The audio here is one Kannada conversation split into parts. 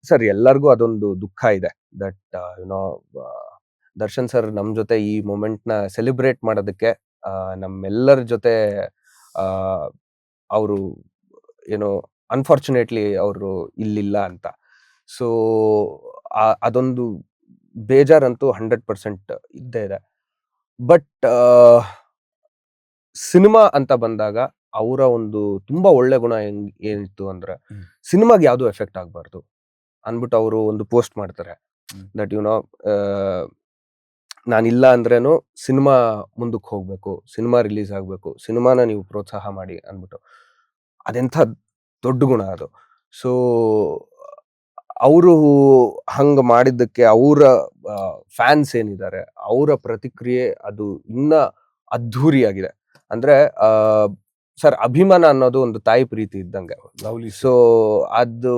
ಸರ್ ಎಲ್ಲರಿಗೂ ಅದೊಂದು ದುಃಖ ಇದೆ. ದಟ್ ಯುನೋ ದರ್ಶನ್ ಸರ್ ನಮ್ ಜೊತೆ ಈ ಮೊಮೆಂಟ್‌ನ ಸೆಲೆಬ್ರೇಟ್ ಮಾಡೋದಕ್ಕೆ ನಮ್ಮೆಲ್ಲರ ಜೊತೆ ಅವರು ಏನೋ ಅನ್ಫಾರ್ಚುನೇಟ್ಲಿ ಅವರು ಇಲ್ಲಿಲ್ಲ ಅಂತ. ಸೊ ಅದೊಂದು ಬೇಜಾರಂತೂ 100% ಇದ್ದೇ ಇದೆ. ಬಟ್ ಸಿನಿಮಾ ಅಂತ ಬಂದಾಗ ಅವರ ಒಂದು ತುಂಬಾ ಒಳ್ಳೆ ಗುಣ ಏನಿತ್ತು ಅಂದ್ರೆ ಸಿನಿಮಾಗೆ ಯಾವ್ದು ಎಫೆಕ್ಟ್ ಆಗ್ಬಾರ್ದು ಅನ್ಬಿಟ್ಟು ಅವರು ಒಂದು ಪೋಸ್ಟ್ ಮಾಡ್ತಾರೆ. ದಟ್ ನಾನಿಲ್ಲ ಅಂದ್ರೇನು ಸಿನಿಮಾ ಮುಂದಕ್ಕೆ ಹೋಗ್ಬೇಕು, ಸಿನಿಮಾ ರಿಲೀಸ್ ಆಗ್ಬೇಕು, ಸಿನಿಮಾನ ನೀವು ಪ್ರೋತ್ಸಾಹ ಮಾಡಿ ಅನ್ಬಿಟ್ಟು. ಅದೆಂಥ ದೊಡ್ಡ ಗುಣ ಅದು. ಸೊ ಅವರು ಹಂಗ ಮಾಡಿದ್ದಕ್ಕೆ ಅವರ ಫ್ಯಾನ್ಸ್ ಏನಿದ್ದಾರೆ ಅವರ ಪ್ರತಿಕ್ರಿಯೆ ಅದು ಇನ್ನ ಅದ್ಧೂರಿಯಾಗಿದೆ. ಅಂದ್ರೆ ಸರ್ ಅಭಿಮಾನ ಅನ್ನೋದು ಒಂದು ತಾಯಿ ಪ್ರೀತಿ ಇದ್ದಂಗೆ. ಸೊ ಅದು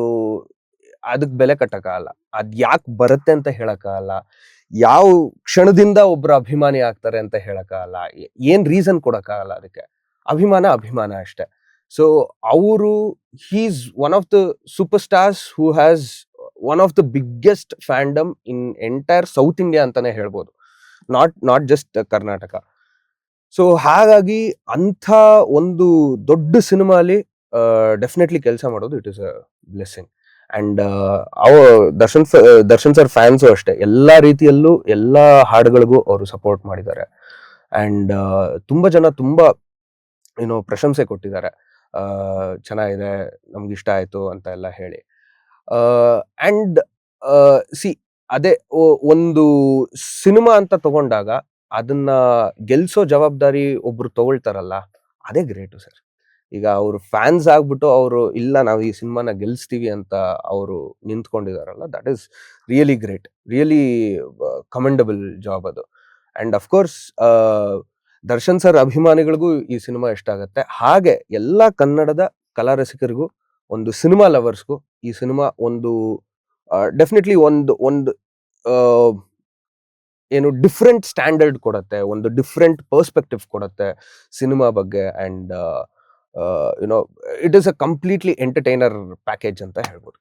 ಅದಕ್ ಬೆಲೆ ಕಟ್ಟಕ್ಕಾಗಲ್ಲ. ಅದ್ ಯಾಕೆ ಬರುತ್ತೆ ಅಂತ ಹೇಳಕ್ಕಾಗಲ್ಲ. ಯಾವ ಕ್ಷಣದಿಂದ ಒಬ್ರು ಅಭಿಮಾನಿ ಆಗ್ತಾರೆ ಅಂತ ಹೇಳಕ್ಕಾಗಲ್ಲ. ಏನ್ ರೀಸನ್ ಕೊಡಕ್ಕಾಗಲ್ಲ ಅದಕ್ಕೆ. ಅಭಿಮಾನ ಅಷ್ಟೇ. ಸೊ ಅವರು is one of the super stars who has one of the biggest fandom in entire South India ಅಂತಾನೆ ಹೇಳ್ಬೋದು. Not just Karnataka. ಸೊ ಹಾಗಾಗಿ ಅಂಥ ಒಂದು ದೊಡ್ಡ ಸಿನಿಮಾಲಿ ಡೆಫಿನೆಟ್ಲಿ ಕೆಲಸ ಮಾಡೋದು it is a blessing. And Darshan sir fans ಅಷ್ಟೇ ಎಲ್ಲಾ ರೀತಿಯಲ್ಲೂ ಎಲ್ಲಾ ಹಾಡುಗಳಿಗೂ ಅವರು ಸಪೋರ್ಟ್ ಮಾಡಿದ್ದಾರೆ. ಅಂಡ್ ತುಂಬಾ ಜನ ತುಂಬಾ ಪ್ರಶಂಸೆ ಕೊಟ್ಟಿದ್ದಾರೆ. ಚೆನ್ನಾಗಿದೆ, ನಮ್ಗೆ ಇಷ್ಟ ಆಯ್ತು ಅಂತ ಎಲ್ಲ ಹೇಳಿ. ಅಂಡ್ ಸಿ ಅದೇ ಒಂದು ಸಿನಿಮಾ ಅಂತ ತಗೊಂಡಾಗ ಅದನ್ನ ಗೆಲ್ಸೋ ಜವಾಬ್ದಾರಿ ಒಬ್ರು ತಗೊಳ್ತಾರಲ್ಲ, ಅದೇ ಗ್ರೇಟು ಸರ್. ಈಗ ಅವರು ಫ್ಯಾನ್ಸ್ ಆಗ್ಬಿಟ್ಟು ಅವರು ಇಲ್ಲ ನಾವು ಈ ಸಿನಿಮಾನ ಗೆಲ್ಸ್ತೀವಿ ಅಂತ ಅವರು ನಿಂತ್ಕೊಂಡಿದಾರಲ್ಲ, that is really great, really commendable job ಅದು. ಅಂಡ್ ಅಫ್ಕೋರ್ಸ್ ದರ್ಶನ್ ಸರ್ ಅಭಿಮಾನಿಗಳಿಗೂ ಈ ಸಿನಿಮಾ ಇಷ್ಟ ಆಗತ್ತೆ. ಹಾಗೆ ಎಲ್ಲ ಕನ್ನಡದ ಕಲಾ ರಸಿಕರಿಗೂ, ಒಂದು ಸಿನಿಮಾ ಲವರ್ಸ್ಗೂ ಈ ಸಿನಿಮಾ ಒಂದು ಡೆಫಿನೆಟ್ಲಿ ಒಂದು ಏನು ಡಿಫ್ರೆಂಟ್ ಸ್ಟ್ಯಾಂಡರ್ಡ್ ಕೊಡತ್ತೆ, ಒಂದು ಡಿಫ್ರೆಂಟ್ ಪರ್ಸ್ಪೆಕ್ಟಿವ್ ಕೊಡತ್ತೆ ಸಿನಿಮಾ ಬಗ್ಗೆ. And it is a completely entertainer package ಅಂತ ಹೇಳ್ಬೋದು.